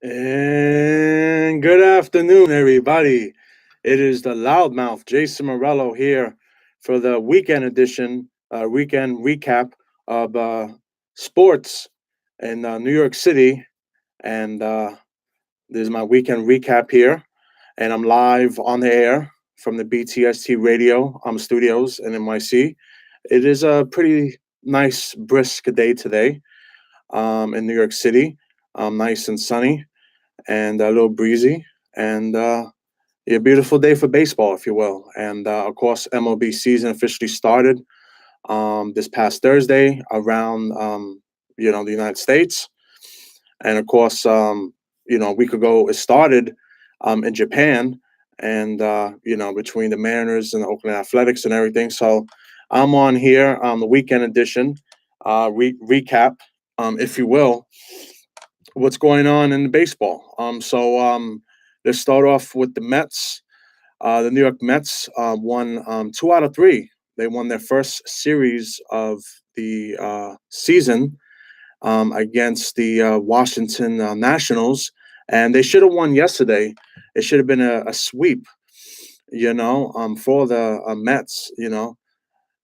And good afternoon, everybody. It is the loudmouth Jason Morello here for the weekend edition, weekend recap of sports in New York City. And this is my weekend recap here. And I'm live on the air from the BTST radio studios in NYC. It is a pretty nice, brisk day today in New York City. Nice and sunny and a little breezy, and a beautiful day for baseball, if you will. And of course, MLB season officially started this past Thursday around the United States, and of course, a week ago it started in Japan, and between the Mariners and the Oakland Athletics and everything. So I'm on here on the weekend edition recap, if you will, what's going on in baseball. Let's start off with the Mets. The New York Mets won two out of three. They won their first series of the season against the Washington Nationals, and they should have won yesterday. It should have been a sweep, for the Mets,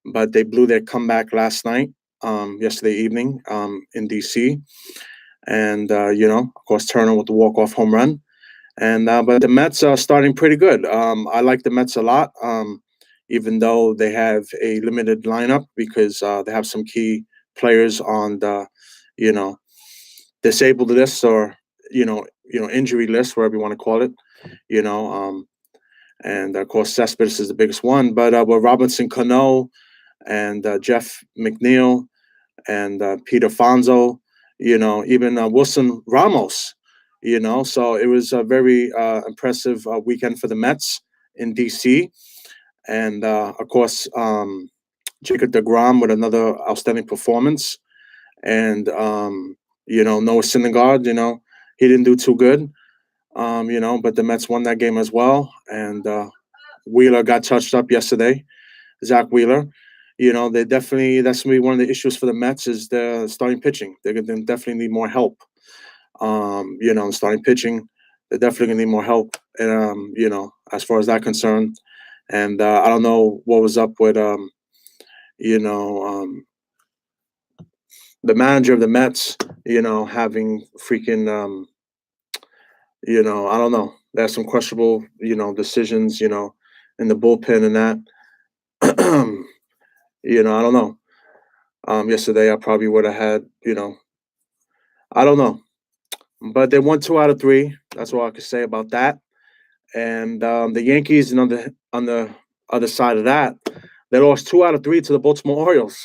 but they blew their comeback last night, yesterday evening in DC, and of course, Turner with the walk-off home run. And but the Mets are starting pretty good. I like the Mets a lot, even though they have a limited lineup because they have some key players on the, you know, disabled list or injury list, whatever you want to call it. You know, and of course Cespedes is the biggest one, but with Robinson Cano and Jeff McNeil and Peter Fonzo, even Wilson Ramos, So it was a very impressive weekend for the Mets in DC. And of course, Jacob DeGrom with another outstanding performance. And, Noah Syndergaard, he didn't do too good, but the Mets won that game as well. And Wheeler got touched up yesterday, Zach Wheeler. They definitely, that's going to be one of the issues for the Mets is the starting pitching. They're going to definitely need more help. Starting pitching, they're definitely going to need more help. And, as far as that concerned. And I don't know what was up with, you know, um, the manager of the Mets, having freaking, I don't know. There's some questionable, decisions, in the bullpen and that. I don't know. Yesterday, I probably would have had, I don't know. But they won two out of three. That's all I could say about that. And the Yankees, and on the other side of that, they lost two out of three to the Baltimore Orioles.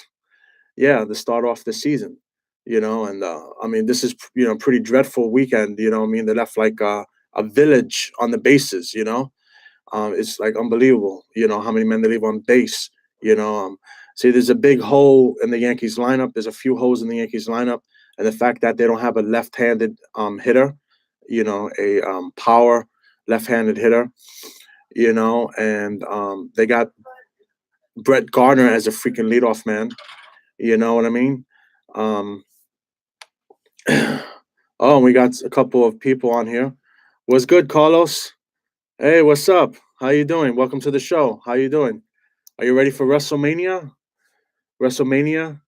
Yeah, to start off the season. And I mean, this is pretty dreadful weekend. I mean, they left like a village on the bases. It's like unbelievable. How many men they leave on base. You know, um, See, there's a big hole in the Yankees lineup. There's a few holes in the Yankees lineup, and the fact that they don't have a left-handed hitter, a power left-handed hitter, and they got Brett Gardner as a freaking leadoff man. You know what I mean? Um, oh, we got a couple of people on here. What's good, Carlos? Hey, what's up? How you doing? Welcome to the show. How you doing? Are you ready for WrestleMania? WrestleMania?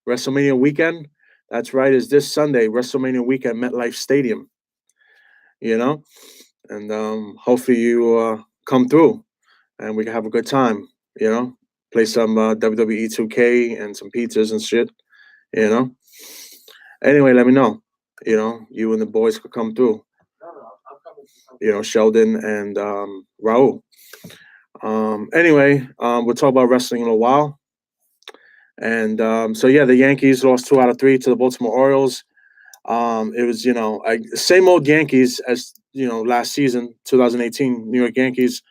WrestleMania weekend? That's right. Is this Sunday, WrestleMania weekend, MetLife Stadium. You know, and hopefully you come through, and we can have a good time. You know, play some WWE 2K and some pizzas and shit. You know. Anyway, let me know. You and the boys could come through. Sheldon and Raul. Anyway, we'll talk about wrestling in a while. And so, yeah, the Yankees lost two out of three to the Baltimore Orioles. It was, same old Yankees as, last season, 2018 New York Yankees.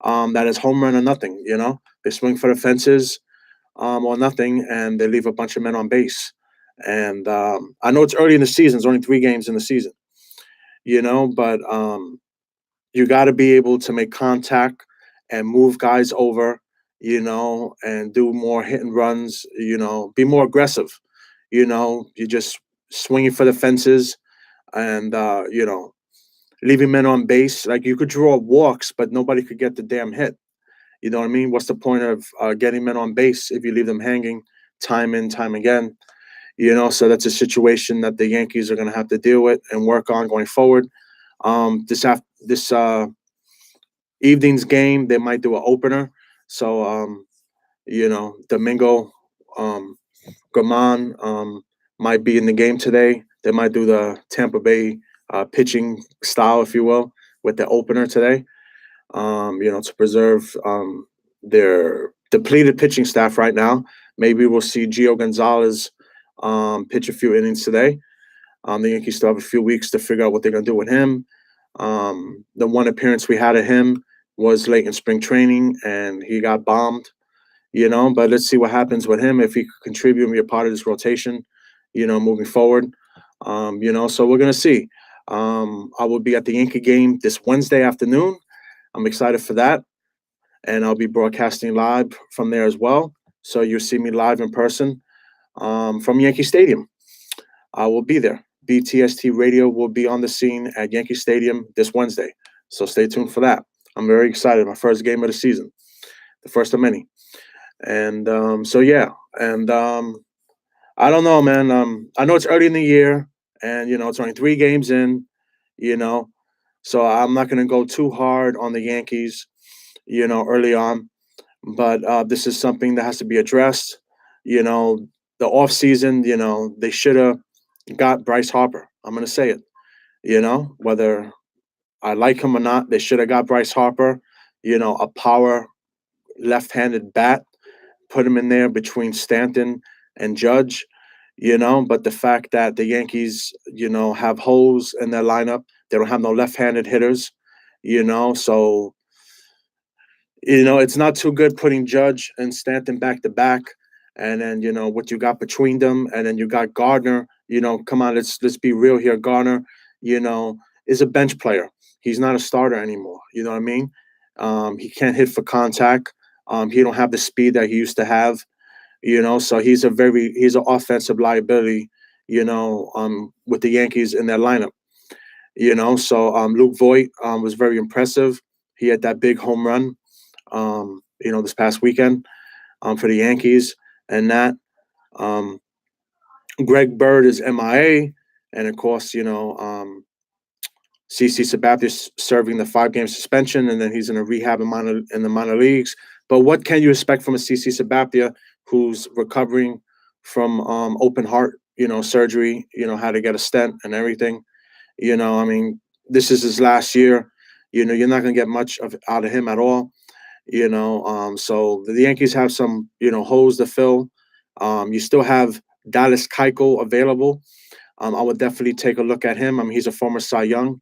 That is home run or nothing. They swing for the fences or nothing, and they leave a bunch of men on base. And I know it's early in the season. It's only 3 games in the season, but you got to be able to make contact and move guys over, and do more hit and runs, be more aggressive. You're just swinging for the fences. and leaving men on base. Like, you could draw walks, but nobody could get the damn hit. You know what I mean? What's the point of getting men on base if you leave them hanging time and time again? So that's a situation that the Yankees are going to have to deal with and work on going forward. This evening's game, they might do an opener. So Domingo um, German might be in the game today. They might do the Tampa Bay pitching style, if you will, with the opener today. To preserve their depleted pitching staff right now. Maybe we'll see Gio Gonzalez pitch a few innings today. The Yankees still have a few weeks to figure out what they're going to do with him. The one appearance we had of him was late in spring training, and he got bombed. But let's see what happens with him, if he could contribute and be a part of this rotation, moving forward. So we're going to see. I will be at the Yankee game this Wednesday afternoon. I'm excited for that. And I'll be broadcasting live from there as well. So you'll see me live in person from Yankee Stadium. I will be there. BTST Radio will be on the scene at Yankee Stadium this Wednesday. So stay tuned for that. I'm very excited. My first game of the season, the first of many. And And I don't know, man. I know it's early in the year, and it's only 3 games in. So I'm not going to go too hard on the Yankees, early on. But this is something that has to be addressed. The off season, they should have got Bryce Harper. I'm going to say it. Whether I like him or not, they should have got Bryce Harper. A power left-handed bat, put him in there between Stanton and Judge. But the fact that the Yankees, have holes in their lineup, they don't have no left-handed hitters. So it's not too good putting Judge and Stanton back to back, and then what you got between them, and then you got Gardner. Come on, let's be real here. Gardner, is a bench player. He's not a starter anymore. You know what I mean? He can't hit for contact. He don't have the speed that he used to have. So he's an offensive liability. With the Yankees in their lineup. So Luke Voigt was very impressive. He had that big home run. This past weekend for the Yankees, and that Greg Bird is MIA, and of course, CC Sabathia serving the 5-game suspension, and then he's in a rehab in the minor leagues. But what can you expect from a CC Sabathia who's recovering from open heart, surgery? How to get a stent and everything. This is his last year. You're not going to get much out of him at all. So the Yankees have some, holes to fill. You still have Dallas Keuchel available. I would definitely take a look at him. He's a former Cy Young.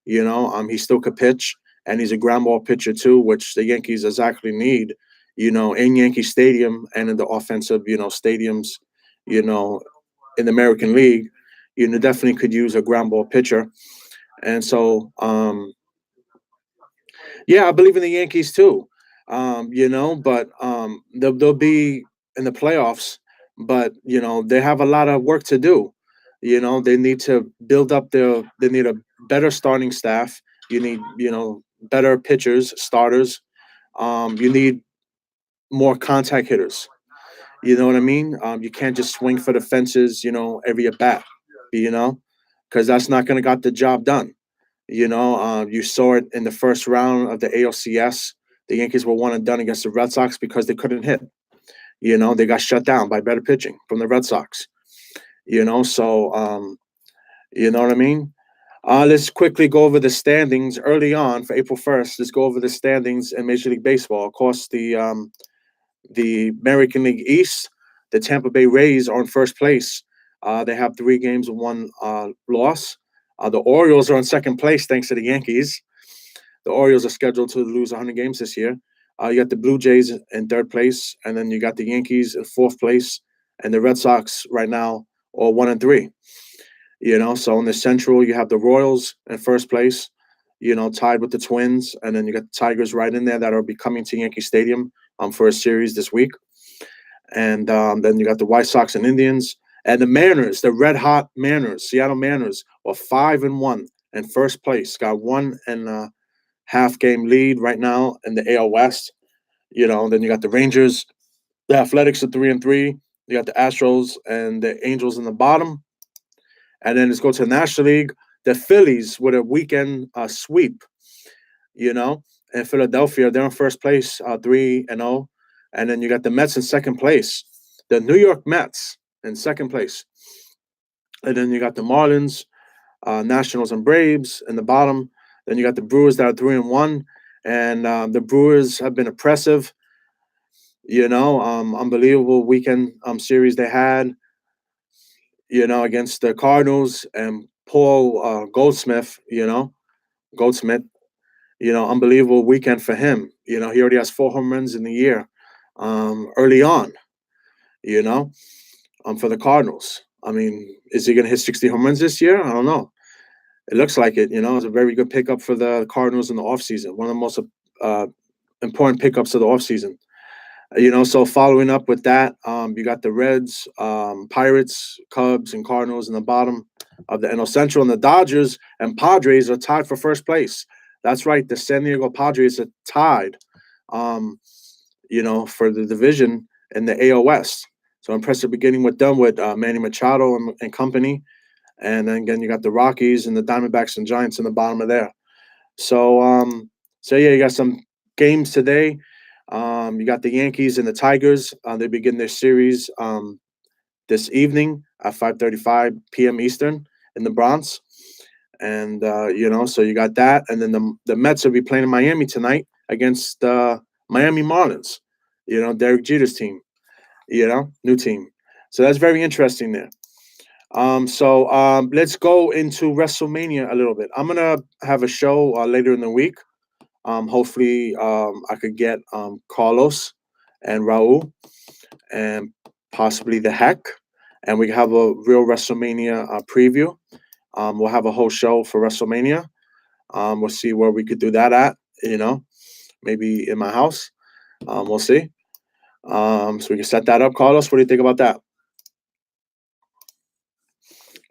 He still could pitch, and he's a ground ball pitcher too, which the Yankees exactly need. In Yankee Stadium and in the offensive, stadiums, in the American League, definitely could use a ground ball pitcher. And so, I believe in the Yankees too. But they'll be in the playoffs, but they have a lot of work to do. They need to build up they need a better starting staff. You need, better pitchers, starters. You need more contact hitters. You know what I mean? You can't just swing for the fences, every at bat, because that's not going to get the job done. You saw it in the first round of the ALCS. The Yankees were one and done against the Red Sox because they couldn't hit. They got shut down by better pitching from the Red Sox. So you know what I mean? Let's quickly go over the standings early on for April 1st. Let's go over the standings in Major League Baseball. Of course, the American League East, the Tampa Bay Rays are in first place. They have 3 games and 1 loss. The Orioles are in second place thanks to the Yankees. The Orioles are scheduled to lose 100 games this year. You got the Blue Jays in third place, and then you got the Yankees in fourth place, and the Red Sox right now are 1 and 3. So in the Central, you have the Royals in first place, tied with the Twins, and then you got the Tigers right in there that will be coming to Yankee Stadium for a series this week. And then you got the White Sox and Indians, And the Mariners, the red hot Mariners, Seattle Mariners, are 5-1 in first place. Got 1.5 game lead right now in the AL West. Then you got the Rangers, the Athletics are 3-3. You got the Astros and the Angels in the bottom. And then let's go to the National League. The Phillies with a weekend sweep, in Philadelphia. They're in first place, 3-0. And then you got the Mets in second place. The New York Mets in second place. And then you got the Marlins, Nationals, and Braves in the bottom. Then you got the Brewers that are 3-1. And the Brewers have been oppressive. Unbelievable weekend series they had, against the Cardinals and Paul Goldsmith, unbelievable weekend for him. He already has 4 home runs in the year early on, for the Cardinals. I mean, is he going to hit 60 home runs this year? I don't know. It looks like it. It's a very good pickup for the Cardinals in the offseason. One of the most important pickups of the offseason. So following up with that, you got the Reds, Pirates, Cubs, and Cardinals in the bottom of the NL Central, and the Dodgers and Padres are tied for first place. That's right, the San Diego Padres are tied, for the division in the AL West. So impressive beginning with them with Manny Machado and company, and then again you got the Rockies and the Diamondbacks and Giants in the bottom of there. So yeah, you got some games today. You got the Yankees and the Tigers. They begin their series this evening at 5:35 p.m. Eastern in the Bronx. And, so you got that. And then the Mets will be playing in Miami tonight against the Miami Marlins, Derek Jeter's team, new team. So that's very interesting there. Let's go into WrestleMania a little bit. I'm going to have a show later in the week. Hopefully, I could get Carlos and Raul and possibly the Heck, and we have a real WrestleMania preview. We'll have a whole show for WrestleMania. We'll see where we could do that at, maybe in my house. We'll see. So we can set that up. Carlos, what do you think about that?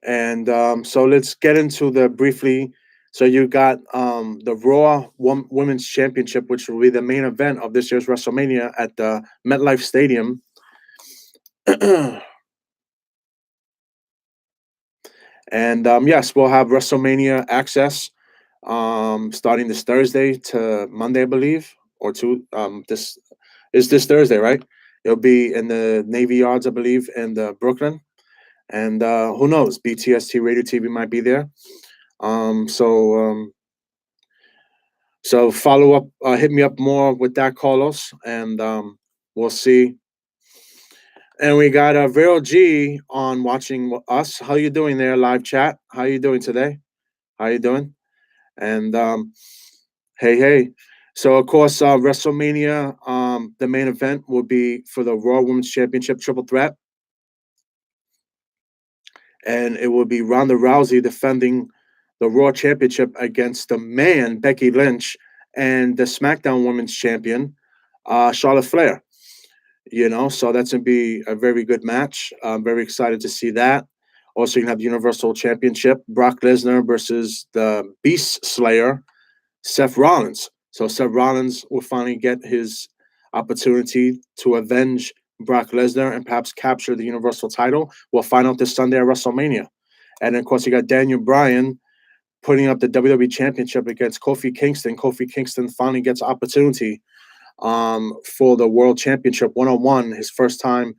And so let's get into the briefly. So you got the Raw Women's Championship, which will be the main event of this year's WrestleMania at the MetLife Stadium. And yes, we'll have WrestleMania access starting this Thursday to Monday, I believe, or this Thursday, right? It'll be in the Navy Yards, I believe, in Brooklyn. And who knows? BTST Radio TV might be there. So follow up, hit me up more with that, Carlos, and we'll see. And we got Vero G on watching us. How you doing there, live chat? How you doing today? How you doing? And hey. So of course, WrestleMania, the main event will be for the Raw Women's Championship Triple Threat, and it will be Ronda Rousey defending the Raw Championship against the man, Becky Lynch, and the SmackDown Women's Champion, Charlotte Flair. So that's going to be a very good match. I'm very excited to see that. Also, you can have the Universal Championship, Brock Lesnar versus the Beast Slayer, Seth Rollins. So Seth Rollins will finally get his opportunity to avenge Brock Lesnar and perhaps capture the Universal title. We'll find out this Sunday at WrestleMania. And then, of course, you got Daniel Bryan putting up the WWE Championship against Kofi Kingston. Kofi Kingston finally gets opportunity for the World Championship one-on-one, his first time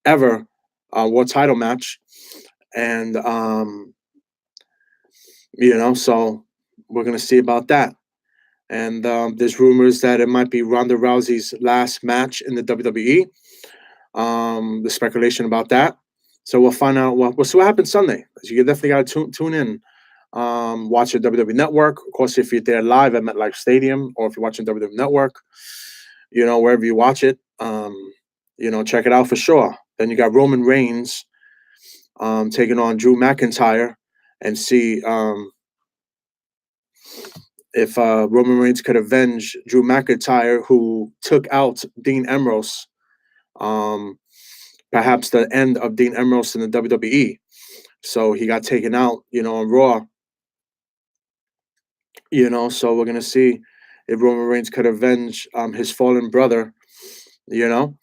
ever world title match. And, so we're going to see about that. And there's rumors that it might be Ronda Rousey's last match in the WWE. The speculation about that. So we'll find out. We'll see what happens Sunday. So you definitely got to tune in. Watch your WWE Network. Of course, if you're there live at MetLife Stadium, or if you're watching WWE Network, wherever you watch it, check it out for sure. Then you got Roman Reigns taking on Drew McIntyre, and see if Roman Reigns could avenge Drew McIntyre, who took out Dean Ambrose perhaps the end of Dean Ambrose in the WWE. So he got taken out, on Raw. So we're gonna see if Roman Reigns could avenge his fallen brother. You know,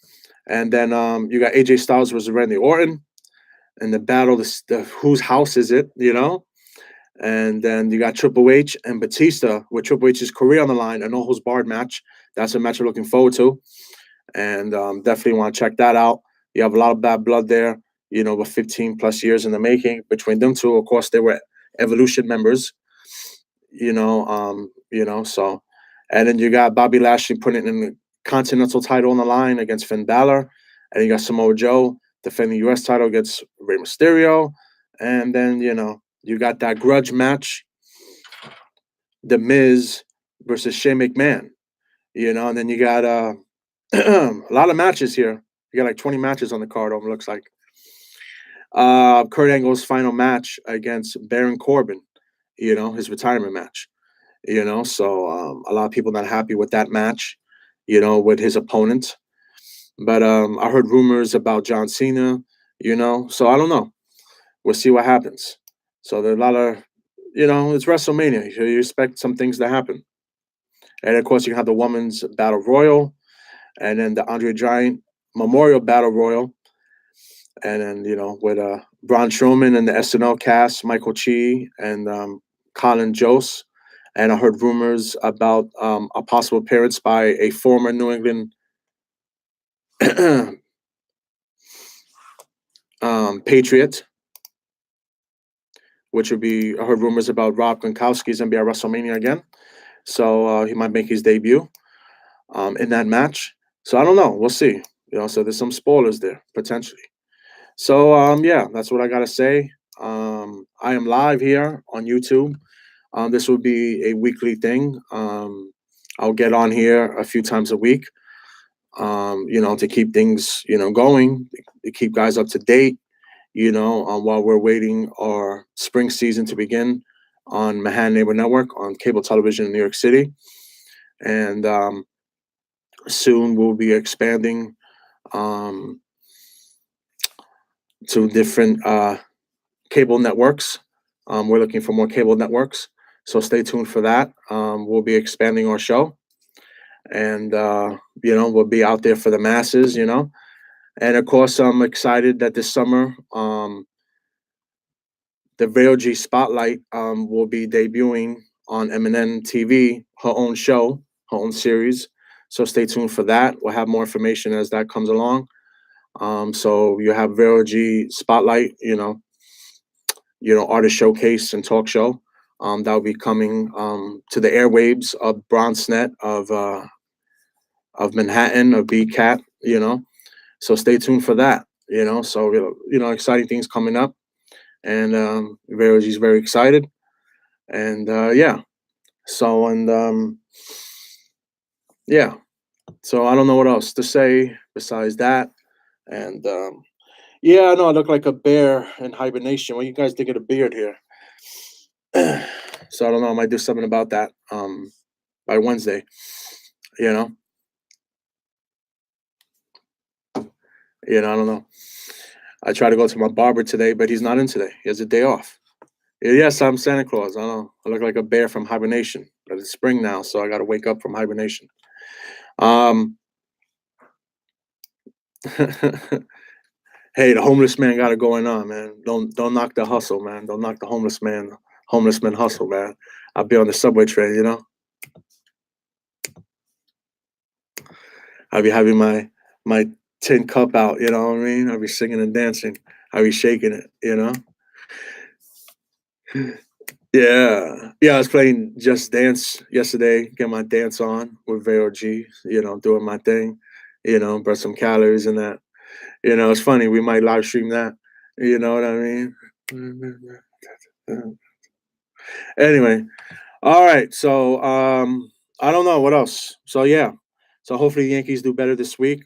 and then you got AJ Styles versus Randy Orton, and the battle. Whose house is it? And then you got Triple H and Batista with Triple H's career on the line, a no holds barred match. That's a match we're looking forward to, and definitely want to check that out. You have a lot of bad blood there, with 15 plus years in the making between them two. Of course, they were Evolution members, so, and then you got Bobby Lashley putting in the Continental title on the line against Finn Balor, and you got Samoa Joe defending the U.S. title against Rey Mysterio, and then you got that grudge match, The Miz versus Shane McMahon, and then you got a lot of matches here. You got like 20 matches on the card, it looks like. Kurt Angle's final match against Baron Corbin, his retirement match, so a lot of people not happy with that match, with his opponent. But I heard rumors about John Cena, so I don't know. We'll see what happens. So there are a lot of, it's WrestleMania. You expect some things to happen. And of course, you have the Women's Battle Royal, and then the Andre Giant Memorial Battle Royal. And then, with Braun Strowman and the SNL cast, Michael Chi and Colin Jost. And I heard rumors about a possible appearance by a former New England Patriot, which would be, I heard rumors about Rob Gronkowski's going to be at WrestleMania again. So he might make his debut in that match. So I don't know. We'll see. So there's some spoilers there, potentially. So, yeah, that's what I got to say. I am live here on YouTube. This will be a weekly thing. I'll get on here a few times a week, to keep things, going, to keep guys up to date, while we're waiting our spring season to begin on Manhattan Neighbor Network on cable television in New York City. And soon we'll be expanding to different cable networks. We're looking for more cable networks, so stay tuned for that. We'll be expanding our show, and we'll be out there for the masses, and of course I'm excited that this summer the Vero G Spotlight will be debuting on MNN TV, her own show, her own series, so stay tuned for that. We'll have more information as that comes along. So you have Vero G Spotlight, artist showcase and talk show. That will be coming to the airwaves of BronxNet, of Manhattan, of BCAT, So stay tuned for that, So, exciting things coming up. And Vero G's very excited. And yeah. So, and yeah. So I don't know what else to say besides that. And yeah, I know I look like a bear in hibernation. What do you guys think of the beard here? So I don't know. I might do something about that by Wednesday. I don't know. I tried to go to my barber today, but he's not in today. He has a day off. Yes, I'm Santa Claus. I know. I look like a bear from hibernation, but it's spring now, so I got to wake up from hibernation. Hey, the homeless man got it going on, man. Don't knock the hustle, man. Don't knock the homeless man hustle, man. I'll be on the subway train, I'll be having my tin cup out, you know what I mean? I'll be singing and dancing. I'll be shaking it, Yeah. Yeah, I was playing Just Dance yesterday, get my dance on with Vero G, doing my thing, burn some calories and that. It's funny, we might live stream that. You know what I mean? Anyway, all right. So I don't know what else. So yeah. So hopefully the Yankees do better this week.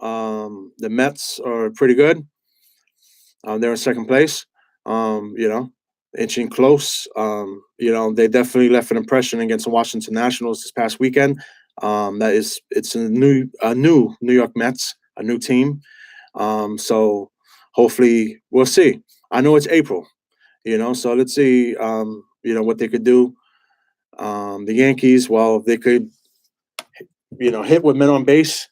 The Mets are pretty good. They're in second place. Inching close. They definitely left an impression against the Washington Nationals this past weekend. It's a new New York Mets, a new team. So hopefully we'll see. I know it's April, so let's see, what they could do. The Yankees, well, if they could, hit with men on base,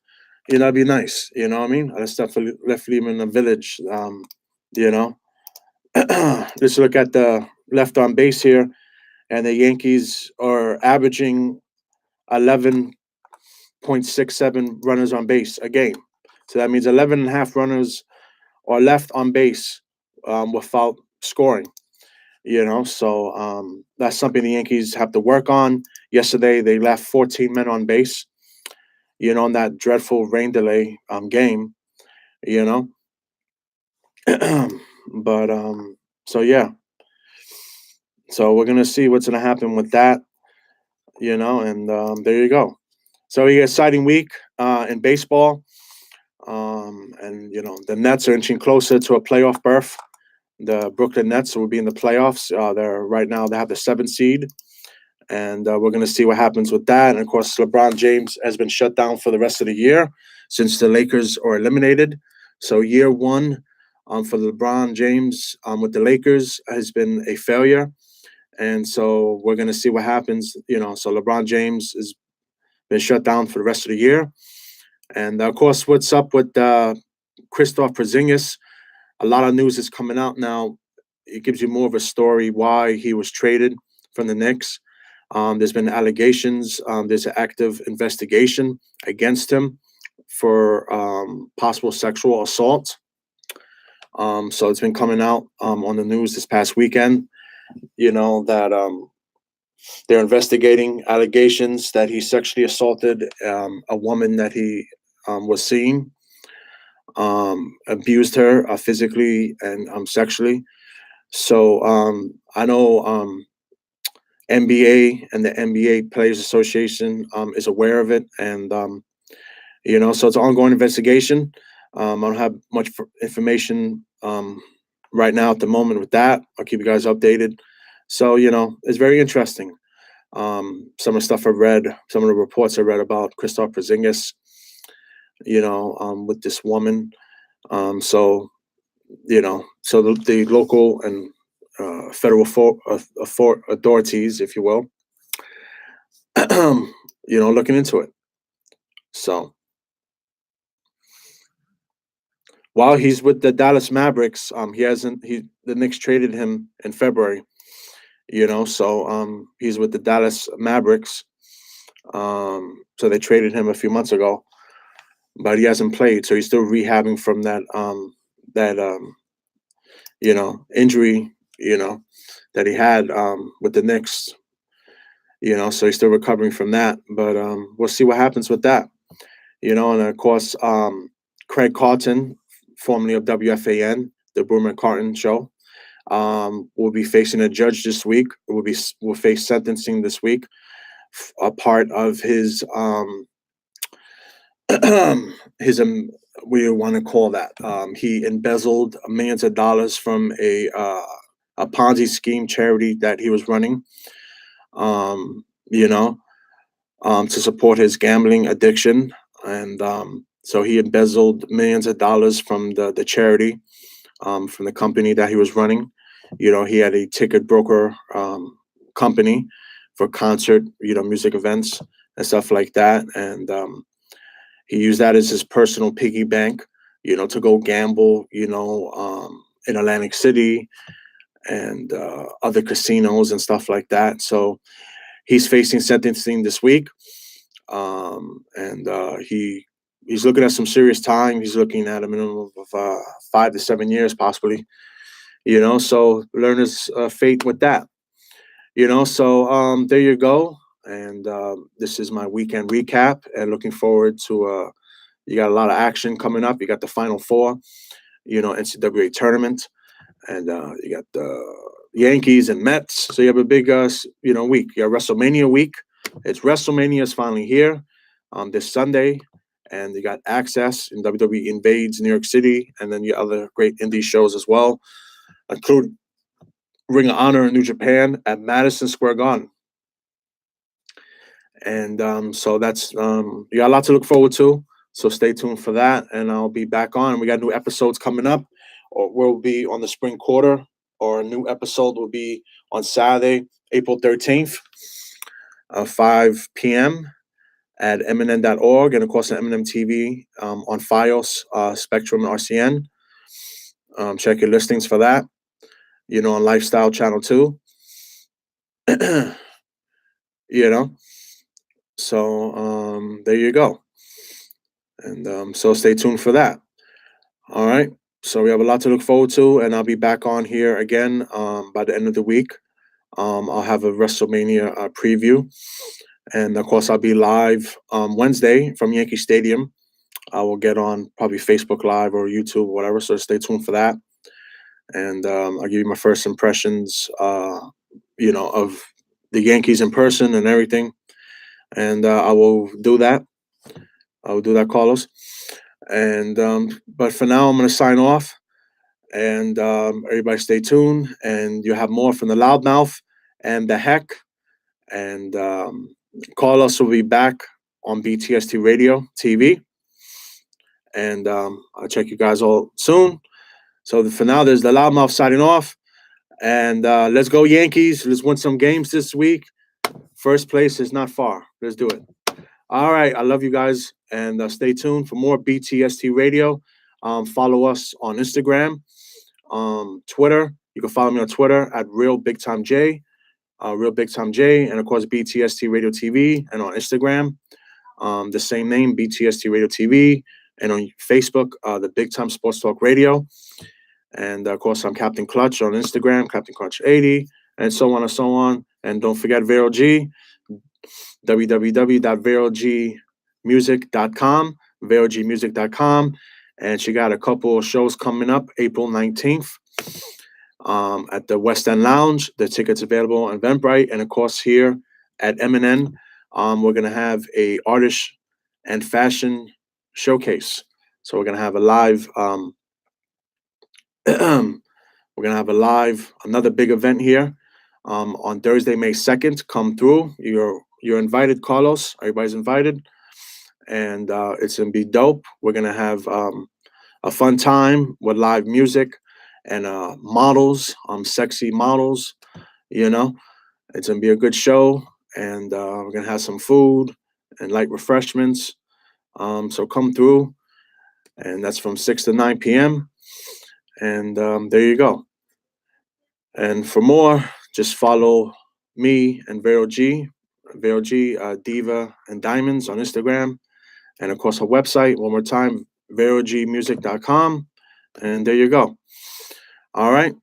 that'd be nice. You know what I mean? Let's definitely left leave in the village. You know, let's look at the left on base here, and the Yankees are averaging 11.67 runners on base a game. So that means 11 and a half runners are left on base without scoring. So that's something the Yankees have to work on. Yesterday, they left 14 men on base, on that dreadful rain delay game, you know. But so yeah, so we're gonna see what's gonna happen with that, and there you go. So we get exciting week in baseball, and the Nets are inching closer to a playoff berth. The Brooklyn Nets will be in the playoffs. They're right now they have the 7th seed, and we're going to see what happens with that. And of course, LeBron James has been shut down for the rest of the year since the Lakers are eliminated. So year one for LeBron James with the Lakers has been a failure, and so we're going to see what happens. So LeBron James has been shut down for the rest of the year, and of course, what's up with Kristaps Porzingis? A lot of news is coming out now. It gives you more of a story why he was traded from the Knicks. There's been allegations. There's an active investigation against him for possible sexual assault. So it's been coming out on the news this past weekend. That they're investigating allegations that he sexually assaulted a woman that he was seeing, abused her physically and sexually. So I know NBA and the NBA Players Association is aware of it, and so it's an ongoing investigation. I don't have much information right now at the moment with that. I'll keep you guys updated. So it's very interesting. Some of the stuff I read, some of the reports I read about Kristaps Porzingis, with this woman. So the local and federal authorities, if you will, looking into it. So while he's with the Dallas Mavericks, the Knicks traded him in February. So he's with the Dallas Mavericks. So they traded him a few months ago, but he hasn't played, so he's still rehabbing from that injury, that he had with the Knicks. So he's still recovering from that, but we'll see what happens with that. And of course, Craig Carton, formerly of WFAN, the Boomer and Carton show, will be facing a judge this week. Will face sentencing this week. A part of his his what do you want to call that? He embezzled millions of dollars from a Ponzi scheme charity that he was running. To support his gambling addiction, and so he embezzled millions of dollars from the charity, from the company that he was running. He had a ticket broker company for concert, music events and stuff like that, and he used that as his personal piggy bank, to go gamble, in Atlantic City and other casinos and stuff like that. So he's facing sentencing this week, and he's looking at some serious time. He's looking at a minimum of 5 to 7 years, possibly. So learn his fate with that. So there you go. And this is my weekend recap, and looking forward to. You got a lot of action coming up. You got the Final Four, NCAA tournament, and you got the Yankees and Mets. So you have a big, week. You have WrestleMania week. WrestleMania is finally here this Sunday, and you got Access and WWE Invades New York City, and then your other great indie shows as well, include Ring of Honor in New Japan at Madison Square Garden. And so that's you got a lot to look forward to. So stay tuned for that, and I'll be back on. We got new episodes coming up, or we'll be on the spring quarter, or a new episode will be on Saturday, April 13th, 5 p.m. at MNN.org, and of course on MNN TV, on Fios, Spectrum, and RCN. Check your listings for that. On Lifestyle Channel 2. So there you go. And so stay tuned for that. All right. So we have a lot to look forward to, and I'll be back on here again by the end of the week. I'll have a WrestleMania preview, and of course I'll be live Wednesday from Yankee Stadium. I will get on probably Facebook Live or YouTube or whatever. So stay tuned for that, and I'll give you my first impressions, of the Yankees in person and everything. And I will do that. Carlos. And but for now, I'm going to sign off. And everybody stay tuned. And you have more from the Loudmouth and the Heck. And Carlos will be back on BTST Radio TV. And I'll check you guys all soon. So for now, there's the Loudmouth signing off. And let's go Yankees. Let's win some games this week. First place is not far. Let's do it. All right. I love you guys. And stay tuned for more BTST Radio. Follow us on Instagram, Twitter. You can follow me on Twitter at Real Big Time J, Real Big Time J, and of course BTST Radio TV, and on Instagram, the same name, BTST Radio TV, and on Facebook, the Big Time Sports Talk Radio. And of course, I'm Captain Clutch on Instagram, Captain Clutch 80, and so on and so on. And don't forget Vero G, www.verogmusic.com, verogmusic.com. And she got a couple of shows coming up April 19th at the West End Lounge. The tickets available on Eventbrite. And of course, here at MNN, we're going to have a artist and fashion showcase. So we're going to have a live, another big event here on Thursday, May 2nd. Come through. You're invited, Carlos. Everybody's invited. And it's going to be dope. We're going to have a fun time with live music and models, sexy models. It's going to be a good show. And we're going to have some food and light refreshments. So come through. And that's from 6 to 9 p.m. And there you go. And for more, just follow me and Vero G, Diva and Diamonds on Instagram. And of course, our website, one more time, verogmusic.com. And there you go. All right.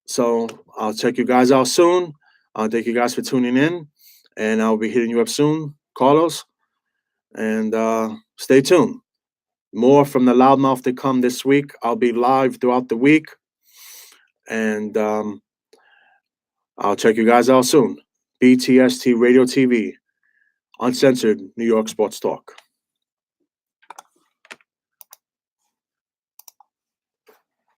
So I'll check you guys out soon. Thank you guys for tuning in. And I'll be hitting you up soon, Carlos. And stay tuned. More from the Loudmouth to come this week. I'll be live throughout the week. And I'll check you guys out soon. BTST Radio TV, uncensored New York Sports Talk.